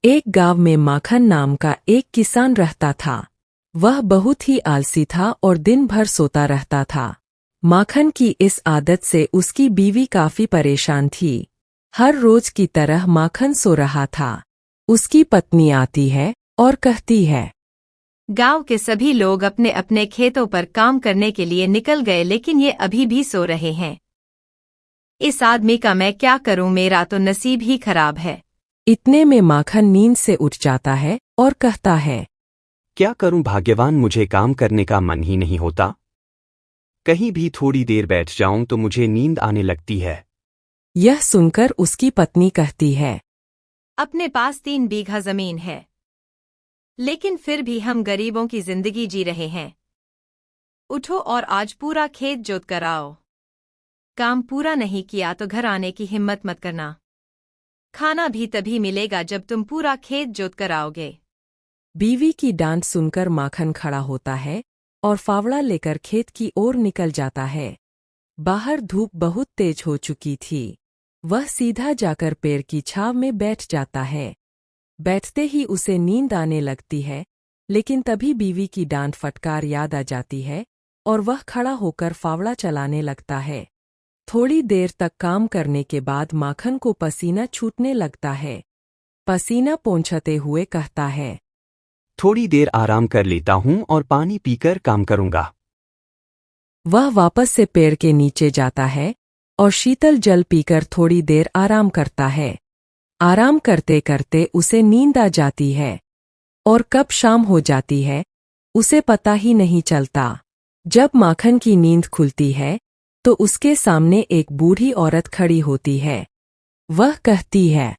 एक गांव में माखन नाम का एक किसान रहता था। वह बहुत ही आलसी था और दिन भर सोता रहता था। माखन की इस आदत से उसकी बीवी काफी परेशान थी। हर रोज की तरह माखन सो रहा था। उसकी पत्नी आती है और कहती है, गांव के सभी लोग अपने अपने खेतों पर काम करने के लिए निकल गए, लेकिन ये अभी भी सो रहे हैं। इस आदमी का मैं क्या करूं, मेरा तो नसीब ही खराब है। इतने में माखन नींद से उठ जाता है और कहता है, क्या करूं भाग्यवान, मुझे काम करने का मन ही नहीं होता। कहीं भी थोड़ी देर बैठ जाऊं तो मुझे नींद आने लगती है। यह सुनकर उसकी पत्नी कहती है, अपने पास 3 बीघा जमीन है, लेकिन फिर भी हम गरीबों की जिंदगी जी रहे हैं। उठो और आज पूरा खेत जोत कर आओ। काम पूरा नहीं किया तो घर आने की हिम्मत मत करना। खाना भी तभी मिलेगा जब तुम पूरा खेत जोत कर आओगे। बीवी की डांट सुनकर माखन खड़ा होता है और फावड़ा लेकर खेत की ओर निकल जाता है। बाहर धूप बहुत तेज हो चुकी थी। वह सीधा जाकर पेड़ की छांव में बैठ जाता है। बैठते ही उसे नींद आने लगती है, लेकिन तभी बीवी की डांट फटकार याद आ जाती है और वह खड़ा होकर फावड़ा चलाने लगता है। थोड़ी देर तक काम करने के बाद माखन को पसीना छूटने लगता है। पसीना पोंछते हुए कहता है, थोड़ी देर आराम कर लेता हूं और पानी पीकर काम करूंगा। वह वापस से पेड़ के नीचे जाता है और शीतल जल पीकर थोड़ी देर आराम करता है। आराम करते करते उसे नींद आ जाती है और कब शाम हो जाती है उसे पता ही नहीं चलता। जब माखन की नींद खुलती है तो उसके सामने एक बूढ़ी औरत खड़ी होती है। वह कहती है,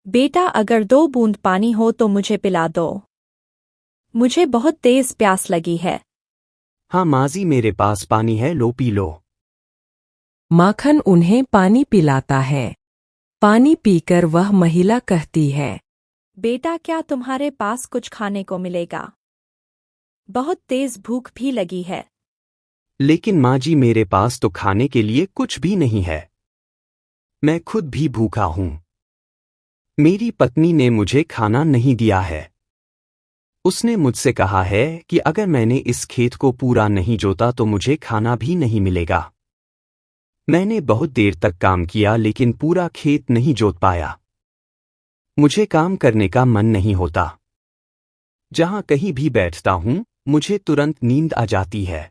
बेटा, अगर 2 बूंद पानी हो तो मुझे पिला दो। मुझे बहुत तेज प्यास लगी है। हाँ माजी, मेरे पास पानी है, लो पी लो। माखन उन्हें पानी पिलाता है। पानी पीकर वह महिला कहती है, बेटा, क्या तुम्हारे पास कुछ खाने को मिलेगा? बहुत तेज भूख भी लगी है। लेकिन माँ जी, मेरे पास तो खाने के लिए कुछ भी नहीं है। मैं खुद भी भूखा हूं। मेरी पत्नी ने मुझे खाना नहीं दिया है। उसने मुझसे कहा है कि अगर मैंने इस खेत को पूरा नहीं जोता तो मुझे खाना भी नहीं मिलेगा। मैंने बहुत देर तक काम किया लेकिन पूरा खेत नहीं जोत पाया। मुझे काम करने का मन नहीं होता। जहां कहीं भी बैठता हूं मुझे तुरंत नींद आ जाती है।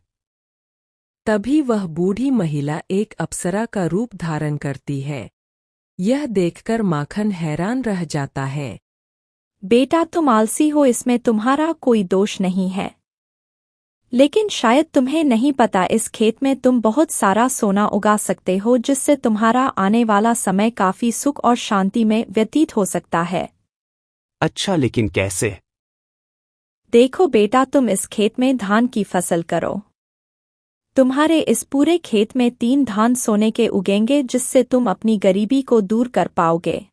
तभी वह बूढ़ी महिला एक अप्सरा का रूप धारण करती है। यह देखकर माखन हैरान रह जाता है। बेटा, तुम आलसी हो, इसमें तुम्हारा कोई दोष नहीं है। लेकिन शायद तुम्हें नहीं पता, इस खेत में तुम बहुत सारा सोना उगा सकते हो, जिससे तुम्हारा आने वाला समय काफी सुख और शांति में व्यतीत हो सकता है। अच्छा, लेकिन कैसे? देखो बेटा, तुम इस खेत में धान की फसल करो। तुम्हारे इस पूरे खेत में 3 धान सोने के उगेंगे, जिससे तुम अपनी गरीबी को दूर कर पाओगे।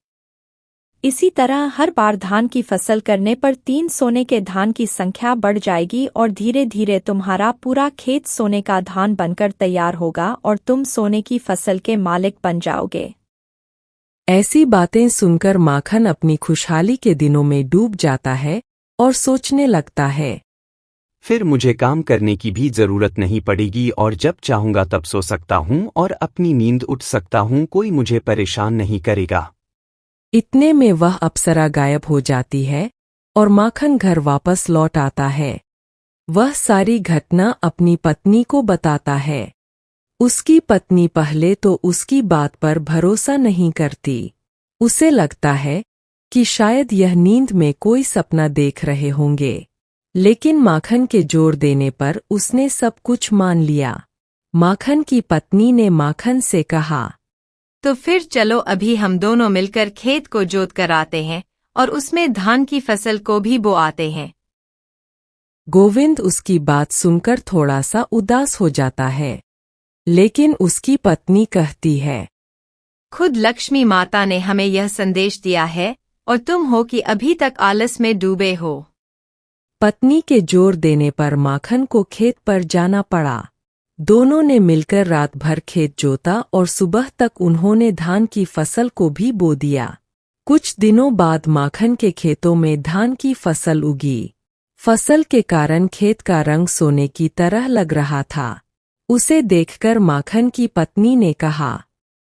इसी तरह हर बार धान की फसल करने पर 3 सोने के धान की संख्या बढ़ जाएगी और धीरे धीरे तुम्हारा पूरा खेत सोने का धान बनकर तैयार होगा और तुम सोने की फसल के मालिक बन जाओगे। ऐसी बातें सुनकर माखन अपनी खुशहाली के दिनों में डूब जाता है और सोचने लगता है, फिर मुझे काम करने की भी जरूरत नहीं पड़ेगी और जब चाहूंगा तब सो सकता हूं और अपनी नींद उठ सकता हूं, कोई मुझे परेशान नहीं करेगा। इतने में वह अप्सरा गायब हो जाती है और माखन घर वापस लौट आता है। वह सारी घटना अपनी पत्नी को बताता है। उसकी पत्नी पहले तो उसकी बात पर भरोसा नहीं करती। उसे लगता है कि शायद यह नींद में कोई सपना देख रहे होंगे, लेकिन माखन के जोर देने पर उसने सब कुछ मान लिया। माखन की पत्नी ने माखन से कहा, तो फिर चलो अभी हम दोनों मिलकर खेत को जोत कर आते हैं और उसमें धान की फसल को भी बो आते हैं। गोविंद उसकी बात सुनकर थोड़ा सा उदास हो जाता है, लेकिन उसकी पत्नी कहती है, खुद लक्ष्मी माता ने हमें यह संदेश दिया है और तुम हो कि अभी तक आलस में डूबे हो। पत्नी के जोर देने पर माखन को खेत पर जाना पड़ा। दोनों ने मिलकर रात भर खेत जोता और सुबह तक उन्होंने धान की फसल को भी बो दिया। कुछ दिनों बाद माखन के खेतों में धान की फसल उगी। फसल के कारण खेत का रंग सोने की तरह लग रहा था। उसे देखकर माखन की पत्नी ने कहा,